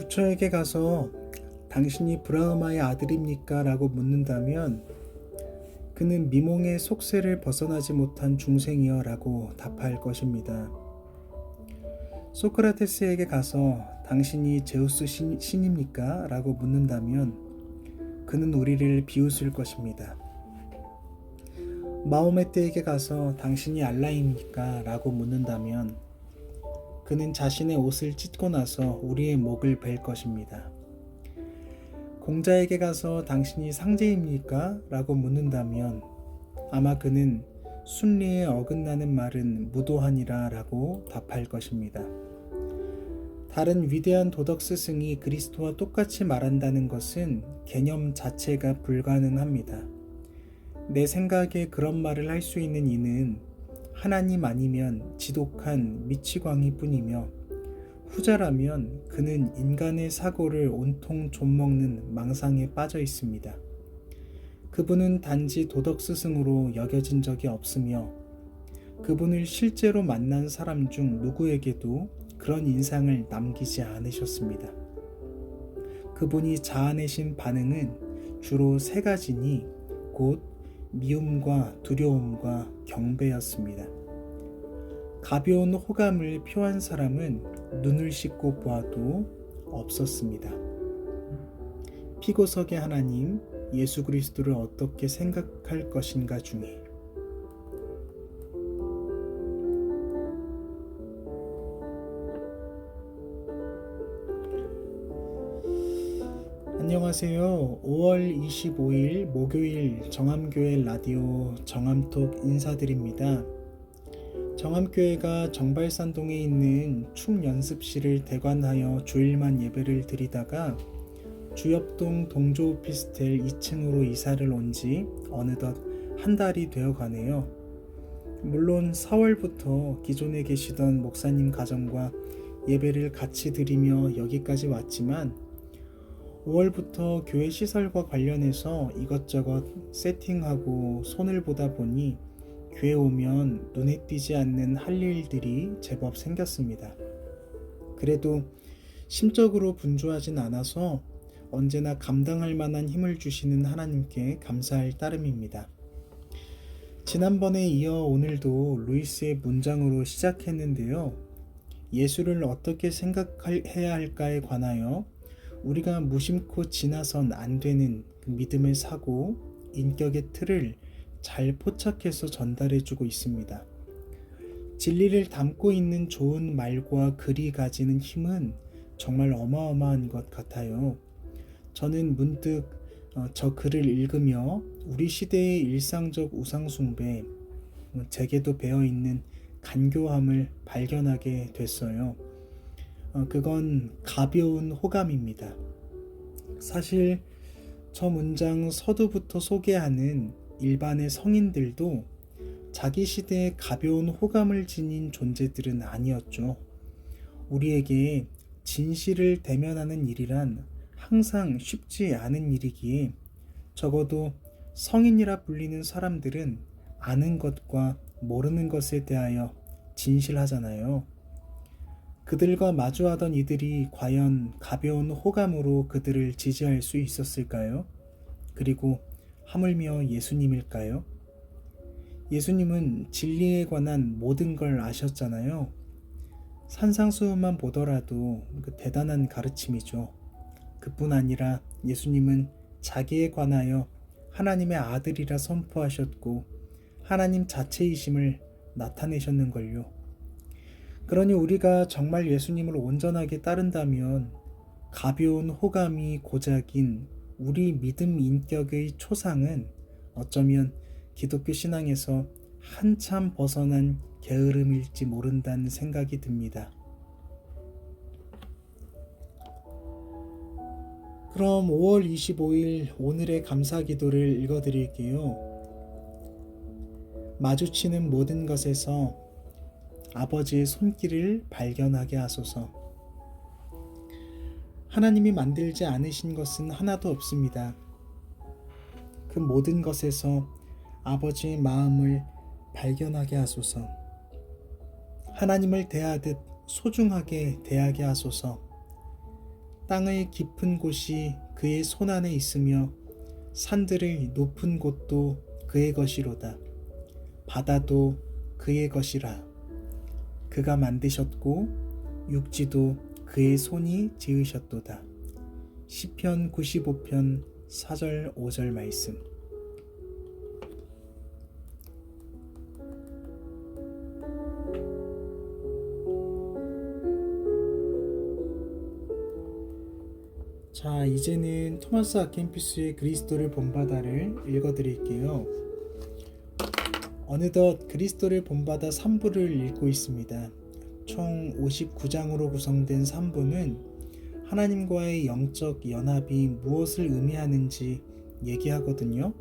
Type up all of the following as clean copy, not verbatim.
부처에게 가서 당신이 브라흐마의 아들입니까? 라고 묻는다면 그는 미몽의 속세를 벗어나지 못한 중생이여 라고 답할 것입니다. 소크라테스에게 가서 당신이 제우스 신입니까? 라고 묻는다면 그는 우리를 비웃을 것입니다. 마호메트에게 가서 당신이 알라입니까? 라고 묻는다면 그는 자신의 옷을 찢고 나서 우리의 목을 벨 것입니다. 공자에게 가서 당신이 상제입니까? 라고 묻는다면 아마 그는 순리에 어긋나는 말은 무도하니라 라고 답할 것입니다. 다른 위대한 도덕 스승이 그리스도와 똑같이 말한다는 것은 개념 자체가 불가능합니다. 내 생각에 그런 말을 할 수 있는 이는 하나님 아니면 지독한 미치광이 뿐이며 후자라면 그는 인간의 사고를 온통 좀먹는 망상에 빠져 있습니다. 그분은 단지 도덕 스승으로 여겨진 적이 없으며 그분을 실제로 만난 사람 중 누구에게도 그런 인상을 남기지 않으셨습니다. 그분이 자아내신 반응은 주로 세 가지니 곧 미움과 두려움과 경배였습니다. 가벼운 호감을 표한 사람은 눈을 씻고 보아도 없었습니다. 피고석의 하나님 예수 그리스도를 어떻게 생각할 것인가 중에 안녕하세요. 5월 25일 목요일 정암교회 라디오 정암톡 인사드립니다. 정암교회가 정발산동에 있는 춤연습실을 대관하여 주일만 예배를 드리다가 주엽동 동조 오피스텔 2층으로 이사를 온 지 어느덧 한 달이 되어 가네요. 물론 4월부터 기존에 계시던 목사님 가정과 예배를 같이 드리며 여기까지 왔지만 5월부터 교회 시설과 관련해서 이것저것 세팅하고 손을 보다 보니 교회 오면 눈에 띄지 않는 할 일들이 제법 생겼습니다. 그래도 심적으로 분주하진 않아서 언제나 감당할 만한 힘을 주시는 하나님께 감사할 따름입니다. 지난번에 이어 오늘도 루이스의 문장으로 시작했는데요. 예수를 어떻게 생각해야 할까에 관하여 우리가 무심코 지나선 안 되는 그 믿음의 사고, 인격의 틀을 잘 포착해서 전달해주고 있습니다. 진리를 담고 있는 좋은 말과 글이 가지는 힘은 정말 어마어마한 것 같아요. 저는 문득 저 글을 읽으며 우리 시대의 일상적 우상숭배, 제게도 배어있는 간교함을 발견하게 됐어요. 그건 가벼운 호감입니다. 사실 저 문장 서두부터 소개하는 일반의 성인들도 자기 시대에 가벼운 호감을 지닌 존재들은 아니었죠. 우리에게 진실을 대면하는 일이란 항상 쉽지 않은 일이기에 적어도 성인이라 불리는 사람들은 아는 것과 모르는 것에 대하여 진실하잖아요. 그들과 마주하던 이들이 과연 가벼운 호감으로 그들을 지지할 수 있었을까요? 그리고 하물며 예수님일까요? 예수님은 진리에 관한 모든 걸 아셨잖아요. 산상수훈만 보더라도 그 대단한 가르침이죠. 그뿐 아니라 예수님은 자기에 관하여 하나님의 아들이라 선포하셨고 하나님 자체이심을 나타내셨는걸요. 그러니 우리가 정말 예수님을 온전하게 따른다면 가벼운 호감이 고작인 우리 믿음 인격의 초상은 어쩌면 기독교 신앙에서 한참 벗어난 게으름일지 모른다는 생각이 듭니다. 그럼 5월 25일 오늘의 감사 기도를 읽어드릴게요. 마주치는 모든 것에서 아버지의 손길을 발견하게 하소서. 하나님이 만들지 않으신 것은 하나도 없습니다. 그 모든 것에서 아버지의 마음을 발견하게 하소서. 하나님을 대하듯 소중하게 대하게 하소서. 땅의 깊은 곳이 그의 손안에 있으며 산들의 높은 곳도 그의 것이로다. 바다도 그의 것이라. 그가 만드셨고 육지도 그의 손이 지으셨도다. 시편 95편 4절 5절 말씀. 자, 이제는 토마스 아켄피스의 그리스도를 본받아를 읽어드릴게요. 어느덧 그리스도를 본받아 3부를 읽고 있습니다. 총 59장으로 구성된 3부는 하나님과의 영적 연합이 무엇을 의미하는지 얘기하거든요.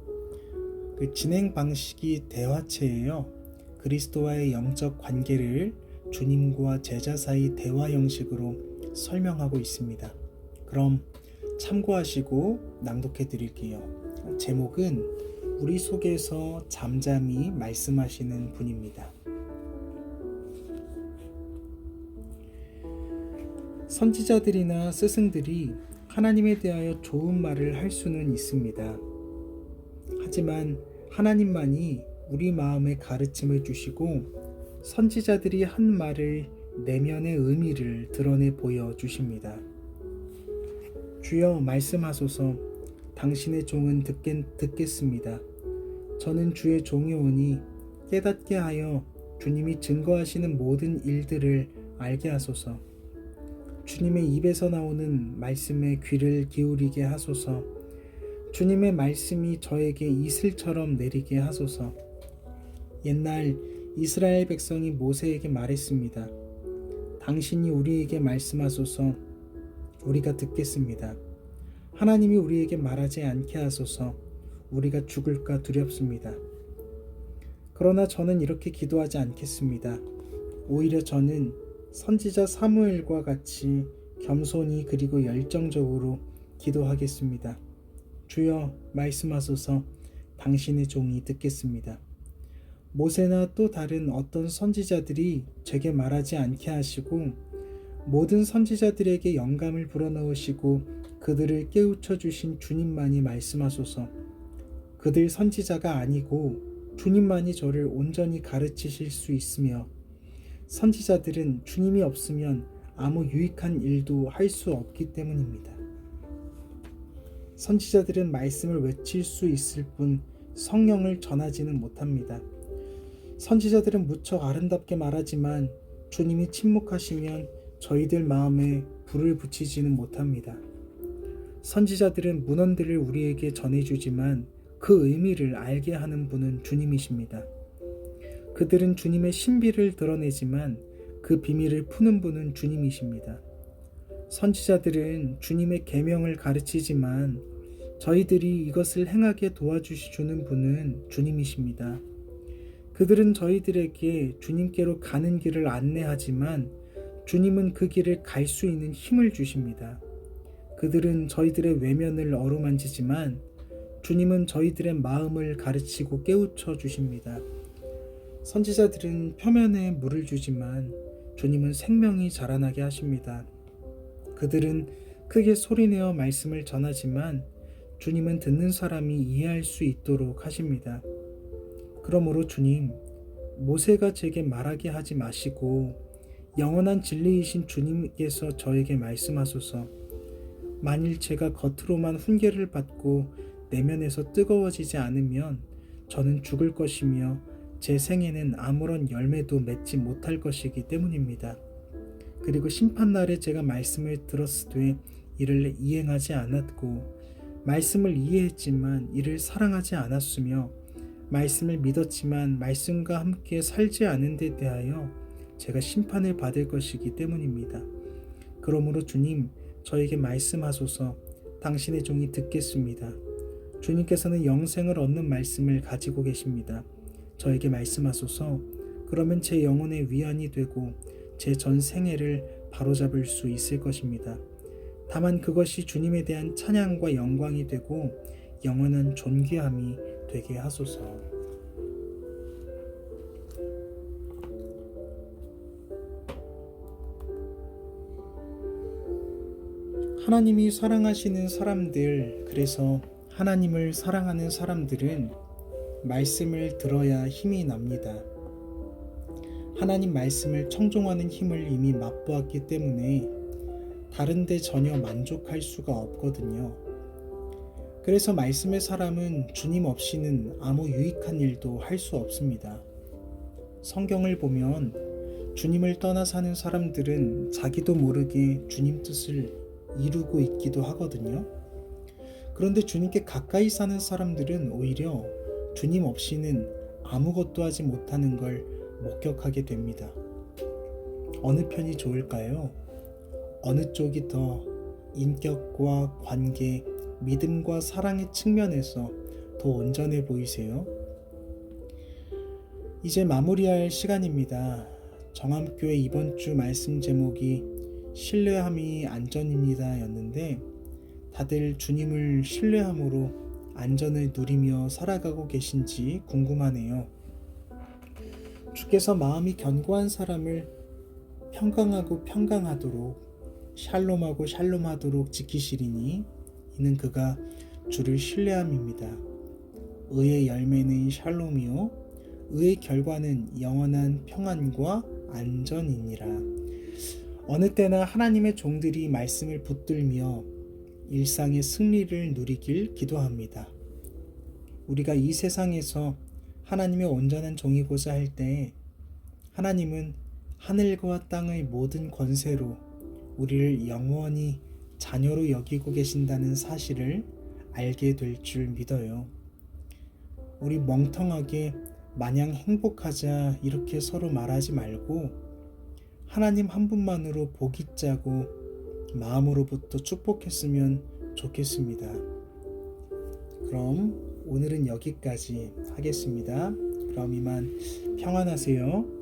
그 진행 방식이 대화체예요. 그리스도와의 영적 관계를 주님과 제자 사이 대화 형식으로 설명하고 있습니다. 그럼 참고하시고 낭독해 드릴게요. 제목은 우리 속에서 잠잠히 말씀하시는 분입니다. 선지자들이나 스승들이 하나님에 대하여 좋은 말을 할 수는 있습니다. 하지만 하나님만이 우리 마음에 가르침을 주시고 선지자들이 한 말을 내면의 의미를 드러내 보여주십니다. 주여 말씀하소서. 당신의 종은 듣겠습니다. 저는 주의 종이오니 깨닫게 하여 주님이 증거하시는 모든 일들을 알게 하소서. 주님의 입에서 나오는 말씀에 귀를 기울이게 하소서. 주님의 말씀이 저에게 이슬처럼 내리게 하소서. 옛날 이스라엘 백성이 모세에게 말했습니다. 당신이 우리에게 말씀하소서. 우리가 듣겠습니다. 하나님이 우리에게 말하지 않게 하소서. 우리가 죽을까 두렵습니다. 그러나 저는 이렇게 기도하지 않겠습니다. 오히려 저는 선지자 사무엘과 같이 겸손히 그리고 열정적으로 기도하겠습니다. 주여 말씀하소서. 당신의 종이 듣겠습니다. 모세나 또 다른 어떤 선지자들이 제게 말하지 않게 하시고 모든 선지자들에게 영감을 불어넣으시고 그들을 깨우쳐 주신 주님만이 말씀하소서. 그들 선지자가 아니고 주님만이 저를 온전히 가르치실 수 있으며 선지자들은 주님이 없으면 아무 유익한 일도 할 수 없기 때문입니다. 선지자들은 말씀을 외칠 수 있을 뿐 성령을 전하지는 못합니다. 선지자들은 무척 아름답게 말하지만 주님이 침묵하시면 저희들 마음에 불을 붙이지는 못합니다. 선지자들은 문헌들을 우리에게 전해주지만 그 의미를 알게 하는 분은 주님이십니다. 그들은 주님의 신비를 드러내지만 그 비밀을 푸는 분은 주님이십니다. 선지자들은 주님의 계명을 가르치지만 저희들이 이것을 행하게 도와주시는 분은 주님이십니다. 그들은 저희들에게 주님께로 가는 길을 안내하지만 주님은 그 길을 갈 수 있는 힘을 주십니다. 그들은 저희들의 외면을 어루만지지만 주님은 저희들의 마음을 가르치고 깨우쳐 주십니다. 선지자들은 표면에 물을 주지만 주님은 생명이 자라나게 하십니다. 그들은 크게 소리내어 말씀을 전하지만 주님은 듣는 사람이 이해할 수 있도록 하십니다. 그러므로 주님, 모세가 제게 말하게 하지 마시고 영원한 진리이신 주님께서 저에게 말씀하소서. 만일 제가 겉으로만 훈계를 받고 내면에서 뜨거워지지 않으면 저는 죽을 것이며 제 생에는 아무런 열매도 맺지 못할 것이기 때문입니다. 그리고 심판날에 제가 말씀을 들었으되 이를 이행하지 않았고 말씀을 이해했지만 이를 사랑하지 않았으며 말씀을 믿었지만 말씀과 함께 살지 않은 데 대하여 제가 심판을 받을 것이기 때문입니다. 그러므로 주님, 저에게 말씀하소서. 당신의 종이 듣겠습니다. 주님께서는 영생을 얻는 말씀을 가지고 계십니다. 저에게 말씀하소서. 그러면 제 영혼의 위안이 되고 제 전 생애를 바로잡을 수 있을 것입니다. 다만 그것이 주님에 대한 찬양과 영광이 되고 영원한 존귀함이 되게 하소서. 하나님이 사랑하시는 사람들, 그래서 하나님을 사랑하는 사람들은 말씀을 들어야 힘이 납니다. 하나님 말씀을 청종하는 힘을 이미 맛보았기 때문에 다른데 전혀 만족할 수가 없거든요. 그래서 말씀의 사람은 주님 없이는 아무 유익한 일도 할 수 없습니다. 성경을 보면 주님을 떠나 사는 사람들은 자기도 모르게 주님 뜻을 이루고 있기도 하거든요. 그런데 주님께 가까이 사는 사람들은 오히려 주님 없이는 아무것도 하지 못하는 걸 목격하게 됩니다. 어느 편이 좋을까요? 어느 쪽이 더 인격과 관계, 믿음과 사랑의 측면에서 더 온전해 보이세요? 이제 마무리할 시간입니다. 정함교회 이번 주 말씀 제목이 신뢰함이 안전입니다 였는데, 다들 주님을 신뢰함으로 안전을 누리며 살아가고 계신지 궁금하네요. 주께서 마음이 견고한 사람을 평강하고 평강하도록, 샬롬하고 샬롬하도록 지키시리니 이는 그가 주를 신뢰함입니다. 의의 열매는 샬롬이요 의의 결과는 영원한 평안과 안전이니라. 어느 때나 하나님의 종들이 말씀을 붙들며 일상의 승리를 누리길 기도합니다. 우리가 이 세상에서 하나님의 온전한 종이고자 할 때 하나님은 하늘과 땅의 모든 권세로 우리를 영원히 자녀로 여기고 계신다는 사실을 알게 될 줄 믿어요. 우리 멍텅하게 마냥 행복하자 이렇게 서로 말하지 말고 하나님 한 분만으로 복이 짜고 마음으로부터 축복했으면 좋겠습니다. 그럼 오늘은 여기까지 하겠습니다. 그럼 이만 평안하세요.